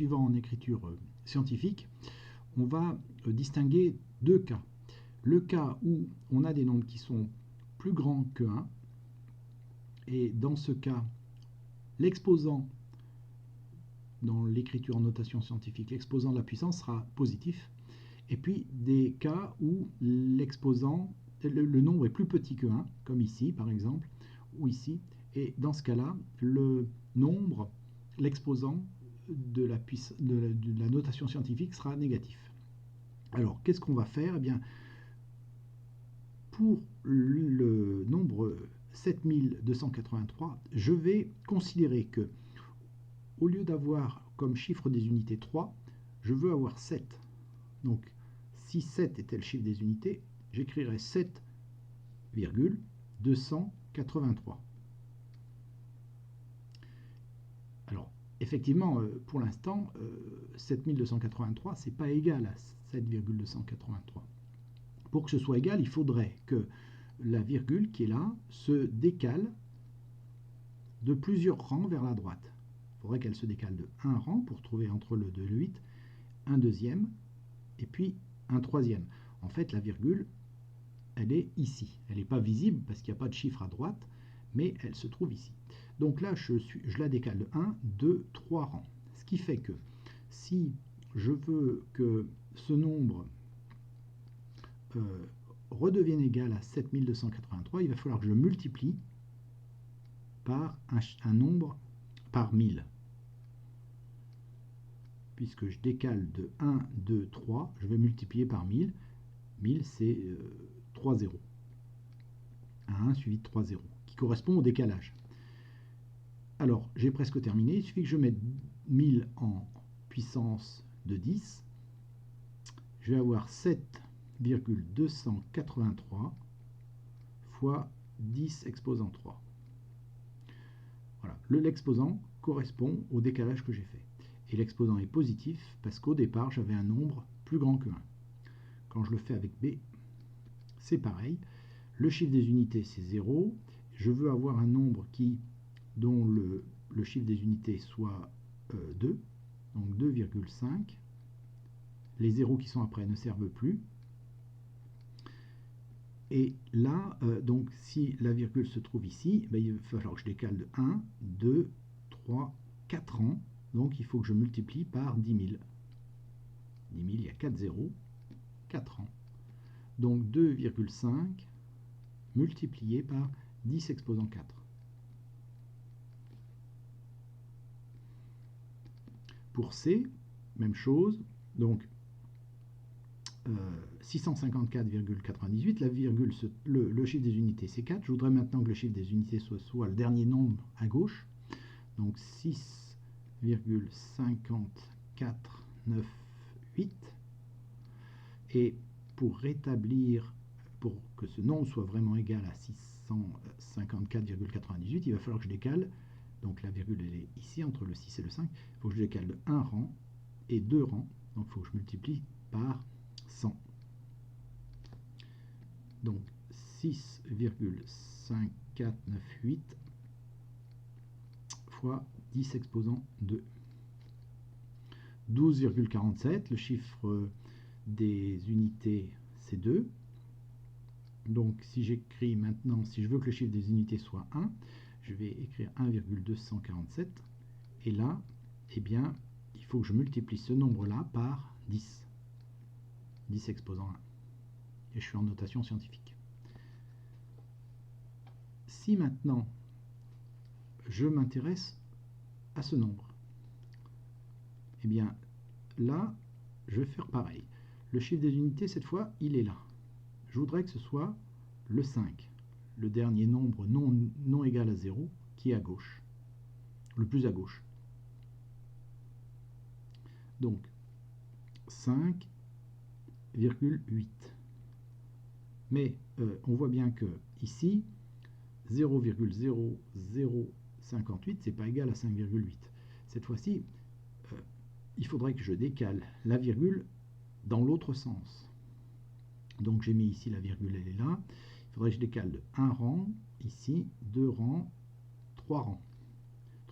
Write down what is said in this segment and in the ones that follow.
suivant en écriture scientifique, on va distinguer deux cas. Le cas où on a des nombres qui sont plus grands que 1, et dans ce cas, l'exposant, dans l'écriture en notation scientifique, l'exposant de la puissance sera positif, et puis des cas où l'exposant, le nombre est plus petit que 1, comme ici par exemple, ou ici, et dans ce cas-là, le nombre, l'exposant de la notation scientifique sera négatif. Alors, qu'est-ce qu'on va faire? Eh bien, pour le nombre 7283, je vais considérer que, au lieu d'avoir comme chiffre des unités 3, je veux avoir 7. Donc, si 7 était le chiffre des unités, j'écrirais 7,283. Alors, effectivement, pour l'instant, 7283, ce n'est pas égal à 7,283. Pour que ce soit égal, il faudrait que la virgule qui est là se décale de plusieurs rangs vers la droite. Il faudrait qu'elle se décale de un rang pour trouver entre le 2 et le 8, un deuxième, et puis un troisième. En fait, la virgule, elle est ici. Elle n'est pas visible parce qu'il n'y a pas de chiffre à droite, mais elle se trouve ici. Donc là, je la décale de 1, 2, 3 rangs. Ce qui fait que si je veux que ce nombre redevienne égal à 7283, il va falloir que je multiplie par un nombre par 1000. Puisque je décale de 1, 2, 3, je vais multiplier par 1000. 1000, c'est 3 zéros. Un 1 suivi de 3 zéros, qui correspond au décalage. Alors, j'ai presque terminé. Il suffit que je mette 1000 en puissance de 10. Je vais avoir 7,283 fois 10 exposant 3. Voilà. L'exposant correspond au décalage que j'ai fait. Et l'exposant est positif parce qu'au départ, j'avais un nombre plus grand que 1. Quand je le fais avec B, c'est pareil. Le chiffre des unités, c'est 0. Je veux avoir un nombre dont le chiffre des unités soit 2, donc 2,5. Les zéros qui sont après ne servent plus. Et là, donc si la virgule se trouve ici, ben, il va falloir que je décale de 1, 2, 3, 4 rangs. Donc il faut que je multiplie par 10 000. 10 000, il y a 4 zéros, 4 rangs. Donc 2,5 multiplié par 10 exposant 4. Pour C, même chose. Donc 654,98, la virgule, le chiffre des unités c'est 4. Je voudrais maintenant que le chiffre des unités soit le dernier nombre à gauche. Donc 6,5498. Et pour rétablir, pour que ce nombre soit vraiment égal à 654,98, il va falloir que je décale. Donc la virgule elle est ici entre le 6 et le 5. Il faut que je décale de 1 rang et 2 rangs. Donc il faut que je multiplie par 100. Donc 6,5498 fois 10 exposant 2. 12,47, le chiffre des unités c'est 2. Donc si j'écris maintenant, si je veux que le chiffre des unités soit 1, je vais écrire 1,247. Et là, eh bien, il faut que je multiplie ce nombre-là par 10. 10 exposant 1. Et je suis en notation scientifique. Si maintenant, je m'intéresse à ce nombre, eh bien, là, je vais faire pareil. Le chiffre des unités, cette fois, il est là. Je voudrais que ce soit le 5, le dernier nombre non égal à 0, qui est à gauche, le plus à gauche. Donc, 5,8. Mais on voit bien que ici, 0,0058, c'est pas égal à 5,8. Cette fois-ci, il faudrait que je décale la virgule dans l'autre sens. Donc j'ai mis ici la virgule, elle est là. Il faudrait que je décale de 1 rang, ici, 2 rangs, 3 rangs.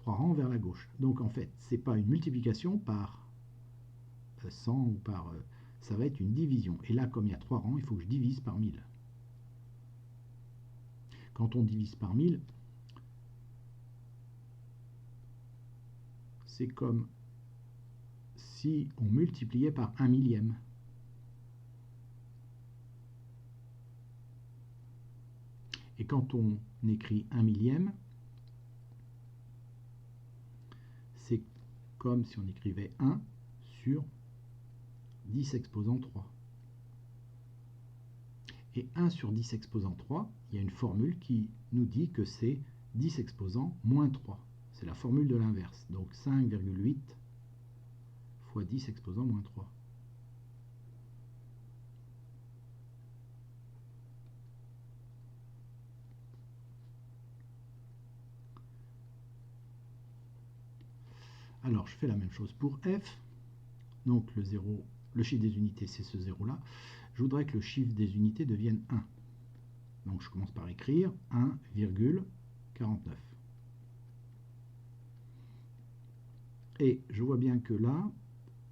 3 rangs vers la gauche. Donc en fait, ce n'est pas une multiplication par 100 ou par... ça va être une division. Et là, comme il y a 3 rangs, il faut que je divise par 1000. Quand on divise par 1000, c'est comme si on multipliait par 1 millième. Et quand on écrit 1 millième, c'est comme si on écrivait 1 sur 10 exposant 3. Et 1 sur 10 exposant 3, il y a une formule qui nous dit que c'est 10 exposant moins 3. C'est la formule de l'inverse. Donc 5,8 fois 10 exposant moins 3. Alors je fais la même chose pour f. Donc le chiffre des unités, c'est ce 0-là. Je voudrais que le chiffre des unités devienne 1. Donc je commence par écrire 1,49. Et je vois bien que là,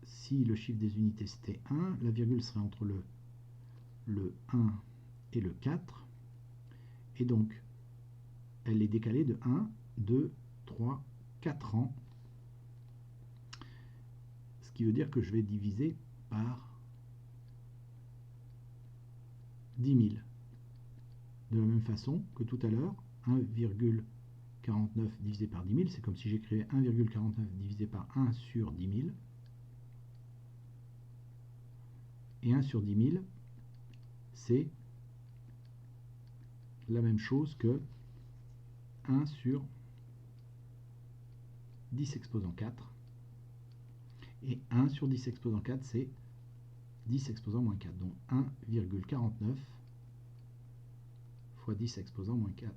si le chiffre des unités c'était 1, la virgule serait entre le 1 et le 4. Et donc, elle est décalée de 1, 2, 3, 4 rangs. Ce qui veut dire que je vais diviser par 10 000. De la même façon que tout à l'heure, 1,49 divisé par 10 000, c'est comme si j'écrivais 1,49 divisé par 1 sur 10 000. Et 1 sur 10 000, c'est la même chose que 1 sur 10 exposant 4. Et 1 sur 10 exposant 4, c'est 10 exposant moins 4. Donc 1,49 fois 10 exposant moins 4.